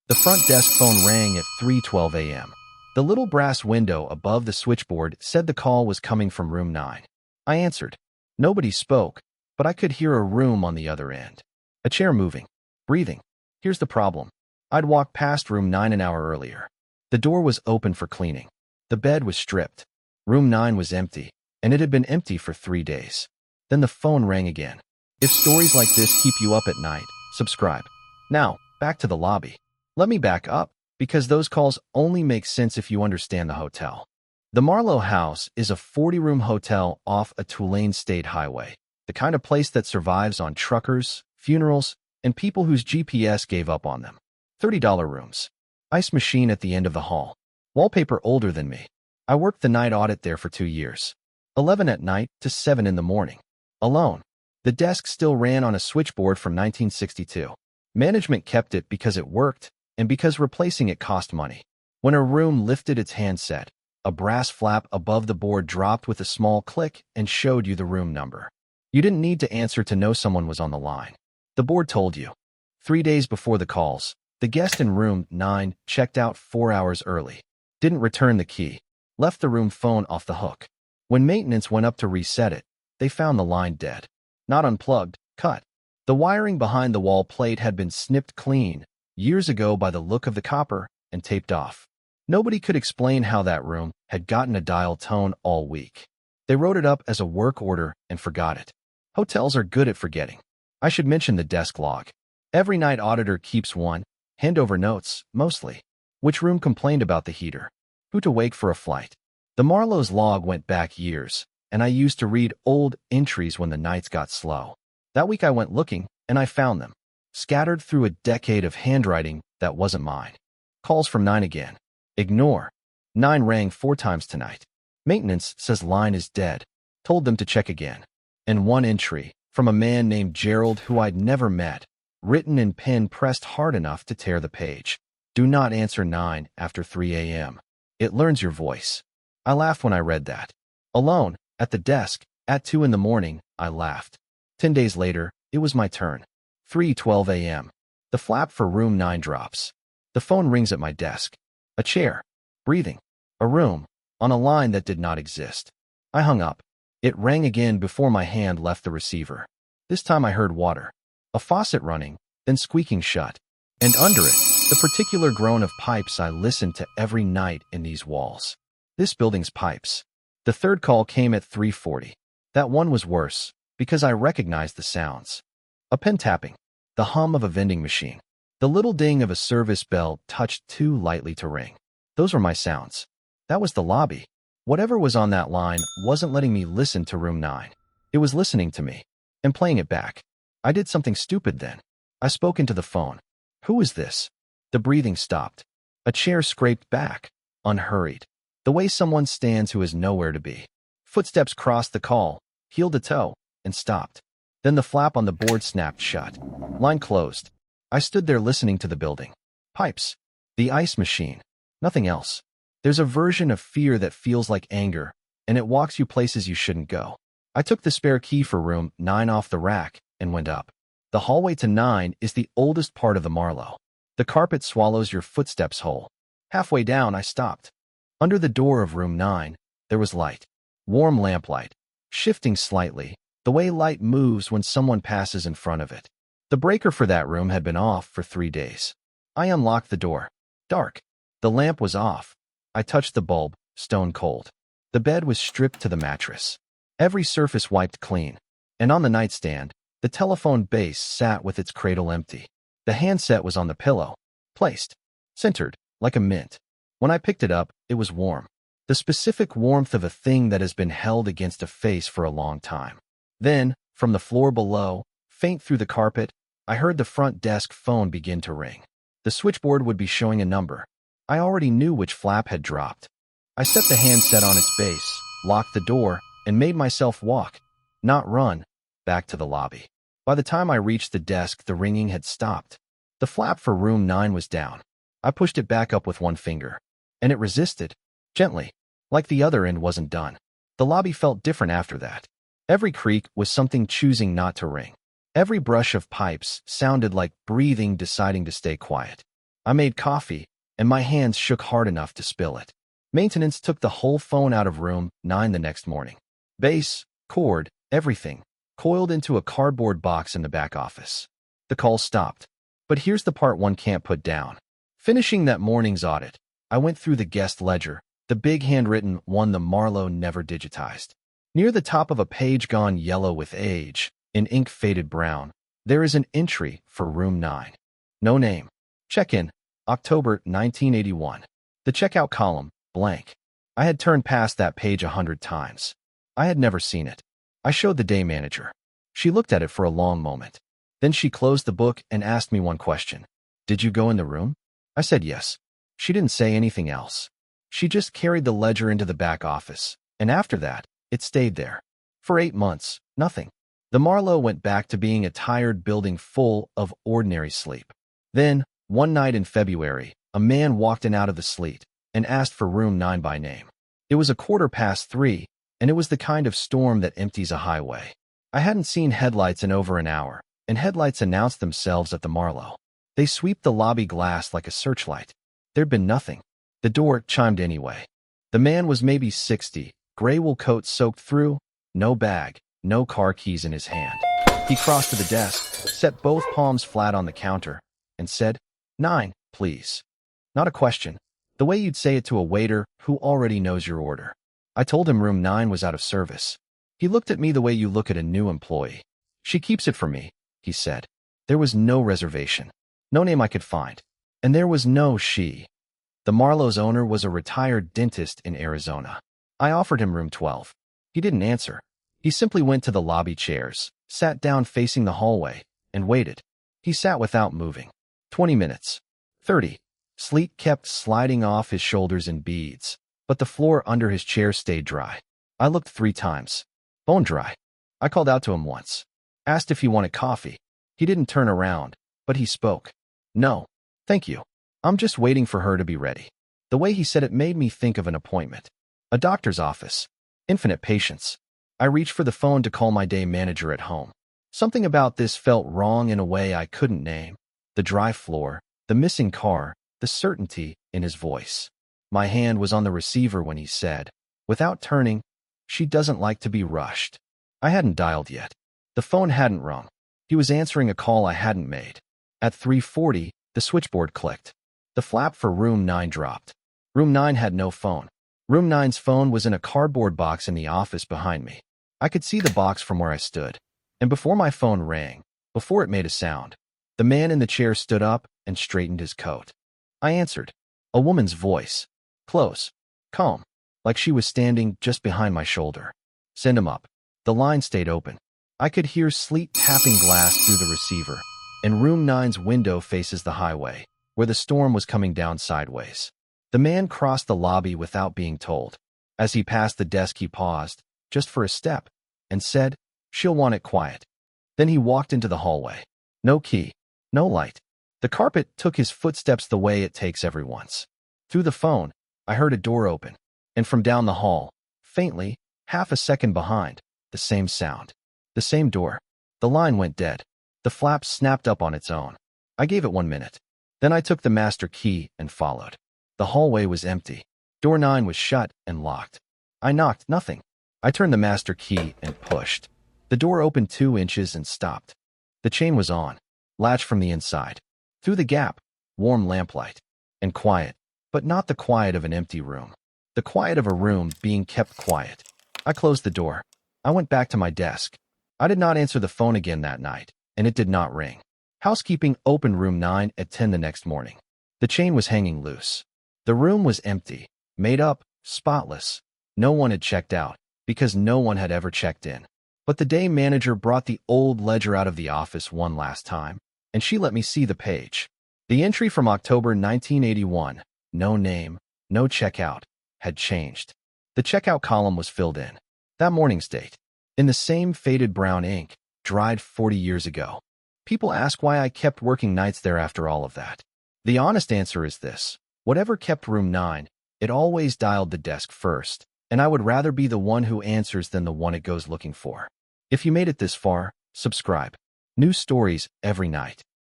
The front desk phone rang at 3:12 a.m. The little brass window above the switchboard said the call was coming from room 9. I answered. Nobody spoke, but I could hear a room on the other end. A chair moving, breathing. Here's the problem. I'd walked past room 9 an hour earlier. The door was open for cleaning. The bed was stripped. Room 9 was empty, and it had been empty for 3 days. Then the phone rang again. If stories like this keep you up at night, subscribe. Now, back to the lobby. Let me back up, because those calls only make sense if you understand the hotel. The Marlowe House is a 40-room hotel off a Tulane state highway, the kind of place that survives on truckers, funerals, and people whose GPS gave up on them. $30 rooms. Ice machine at the end of the hall. Wallpaper older than me. I worked the night audit there for 2 years. 11 at night to 7 in the morning. Alone. The desk still ran on a switchboard from 1962. Management kept it because it worked, and because replacing it cost money. When a room lifted its handset, a brass flap above the board dropped with a small click and showed you the room number. You didn't need to answer to know someone was on the line. The board told you. 3 days before the calls, the guest in room 9 checked out 4 hours early. Didn't return the key. Left the room phone off the hook. When maintenance went up to reset it, they found the line dead. Not unplugged, cut. The wiring behind the wall plate had been snipped clean years ago by the look of the copper and taped off. Nobody could explain how that room had gotten a dial tone all week. They wrote it up as a work order and forgot it. Hotels are good at forgetting. I should mention the desk log. Every night auditor keeps one, handover notes, mostly. Which room complained about the heater? Who to wake for a flight? The Marlowe's log went back years, and I used to read old entries when the nights got slow. That week I went looking, and I found them, scattered through a decade of handwriting that wasn't mine. Calls from 9 again. Ignore. 9 rang 4 times tonight. Maintenance says line is dead. Told them to check again. And one entry, from a man named Gerald who I'd never met, written in pen pressed hard enough to tear the page. Do not answer 9 after 3 a.m. It learns your voice. I laughed when I read that. Alone, at the desk, at 2 in the morning, I laughed. 10 days later, it was my turn. 3:12 a.m. The flap for room 9 drops. The phone rings at my desk. A chair. Breathing. A room. On a line that did not exist. I hung up. It rang again before my hand left the receiver. This time I heard water. A faucet running, then squeaking shut. And under it, the particular groan of pipes I listened to every night in these walls. This building's pipes. The third call came at 3:40. That one was worse, because I recognized the sounds. A pen tapping. The hum of a vending machine. The little ding of a service bell touched too lightly to ring. Those were my sounds. That was the lobby. Whatever was on that line wasn't letting me listen to room 9. It was listening to me, and playing it back. I did something stupid then. I spoke into the phone. Who is this? The breathing stopped. A chair scraped back, unhurried. The way someone stands who has nowhere to be. Footsteps crossed the call, heel to toe, and stopped. Then the flap on the board snapped shut. Line closed. I stood there listening to the building. Pipes. The ice machine. Nothing else. There's a version of fear that feels like anger, and it walks you places you shouldn't go. I took the spare key for room 9 off the rack and went up. The hallway to 9 is the oldest part of the Marlowe. The carpet swallows your footsteps whole. Halfway down, I stopped. Under the door of room 9, there was light. Warm lamplight. Shifting slightly, the way light moves when someone passes in front of it. The breaker for that room had been off for 3 days. I unlocked the door. Dark. The lamp was off. I touched the bulb, stone cold. The bed was stripped to the mattress. Every surface wiped clean. And on the nightstand, the telephone base sat with its cradle empty. The handset was on the pillow, placed, centered, like a mint. When I picked it up, it was warm. The specific warmth of a thing that has been held against a face for a long time. Then, from the floor below, faint through the carpet, I heard the front desk phone begin to ring. The switchboard would be showing a number. I already knew which flap had dropped. I set the handset on its base, locked the door, and made myself walk, not run, back to the lobby. By the time I reached the desk, the ringing had stopped. The flap for room 9 was down. I pushed it back up with one finger, and it resisted, gently, like the other end wasn't done. The lobby felt different after that. Every creak was something choosing not to ring. Every brush of pipes sounded like breathing deciding to stay quiet. I made coffee, and my hands shook hard enough to spill it. Maintenance took the whole phone out of room 9 the next morning. Base, cord, everything, coiled into a cardboard box in the back office. The call stopped. But here's the part one can't put down. Finishing that morning's audit, I went through the guest ledger, the big handwritten one the Marlowe never digitized. Near the top of a page gone yellow with age, in ink faded brown, there is an entry for room 9. No name. Check-in, October 1981. The checkout column, blank. I had turned past that page 100 times. I had never seen it. I showed the day manager. She looked at it for a long moment. Then she closed the book and asked me one question. Did you go in the room? I said yes. She didn't say anything else. She just carried the ledger into the back office, and after that, it stayed there. For 8 months, nothing. The Marlowe went back to being a tired building full of ordinary sleep. Then, one night in February, a man walked in out of the sleet and asked for room 9 by name. It was 3:15, and it was the kind of storm that empties a highway. I hadn't seen headlights in over an hour, and headlights announced themselves at the Marlowe. They sweep the lobby glass like a searchlight. There'd been nothing. The door chimed anyway. The man was maybe 60, gray wool coat soaked through, no bag, no car keys in his hand. He crossed to the desk, set both palms flat on the counter, and said, 9, please. Not a question. The way you'd say it to a waiter who already knows your order. I told him room 9 was out of service. He looked at me the way you look at a new employee. She keeps it for me, he said. There was no reservation, no name I could find, and there was no she. The Marlowe's owner was a retired dentist in Arizona. I offered him room 12. He didn't answer. He simply went to the lobby chairs, sat down facing the hallway, and waited. He sat without moving. 20 minutes. 30. Sleet kept sliding off his shoulders in beads, but the floor under his chair stayed dry. I looked 3 times. Bone dry. I called out to him once. Asked if he wanted coffee. He didn't turn around, but he spoke. No, thank you. I'm just waiting for her to be ready. The way he said it made me think of an appointment. A doctor's office. Infinite patience. I reached for the phone to call my day manager at home. Something about this felt wrong in a way I couldn't name. The dry floor, the missing car, the certainty in his voice. My hand was on the receiver when he said, without turning, she doesn't like to be rushed. I hadn't dialed yet. The phone hadn't rung. He was answering a call I hadn't made. At 3:40, the switchboard clicked. The flap for room 9 dropped. Room 9 had no phone. Room 9's phone was in a cardboard box in the office behind me. I could see the box from where I stood. And before my phone rang, before it made a sound, the man in the chair stood up and straightened his coat. I answered. A woman's voice. Close. Calm. Like she was standing just behind my shoulder. Send him up. The line stayed open. I could hear sleet tapping glass through the receiver, and room 9's window faces the highway, where the storm was coming down sideways. The man crossed the lobby without being told. As he passed the desk, he paused, just for a step, and said, she'll want it quiet. Then he walked into the hallway. No key. No light. The carpet took his footsteps the way it takes everyone's. Through the phone, I heard a door open, and from down the hall, faintly, half a second behind, the same sound. The same door. The line went dead. The flap snapped up on its own. I gave it 1 minute. Then I took the master key and followed. The hallway was empty. Door 9 was shut and locked. I knocked, nothing. I turned the master key and pushed. The door opened 2 inches and stopped. The chain was on, latched from the inside. Through the gap, warm lamplight. And quiet, but not the quiet of an empty room. The quiet of a room being kept quiet. I closed the door. I went back to my desk. I did not answer the phone again that night, and it did not ring. Housekeeping opened room 9 at 10 the next morning. The chain was hanging loose. The room was empty, made up, spotless. No one had checked out, because no one had ever checked in. But the day manager brought the old ledger out of the office one last time, and she let me see the page. The entry from October 1981, no name, no checkout, had changed. The checkout column was filled in. That morning's date. In the same faded brown ink, dried 40 years ago. People ask why I kept working nights there after all of that. The honest answer is this. Whatever kept room 9, it always dialed the desk first, and I would rather be the one who answers than the one it goes looking for. If you made it this far, subscribe. New stories every night.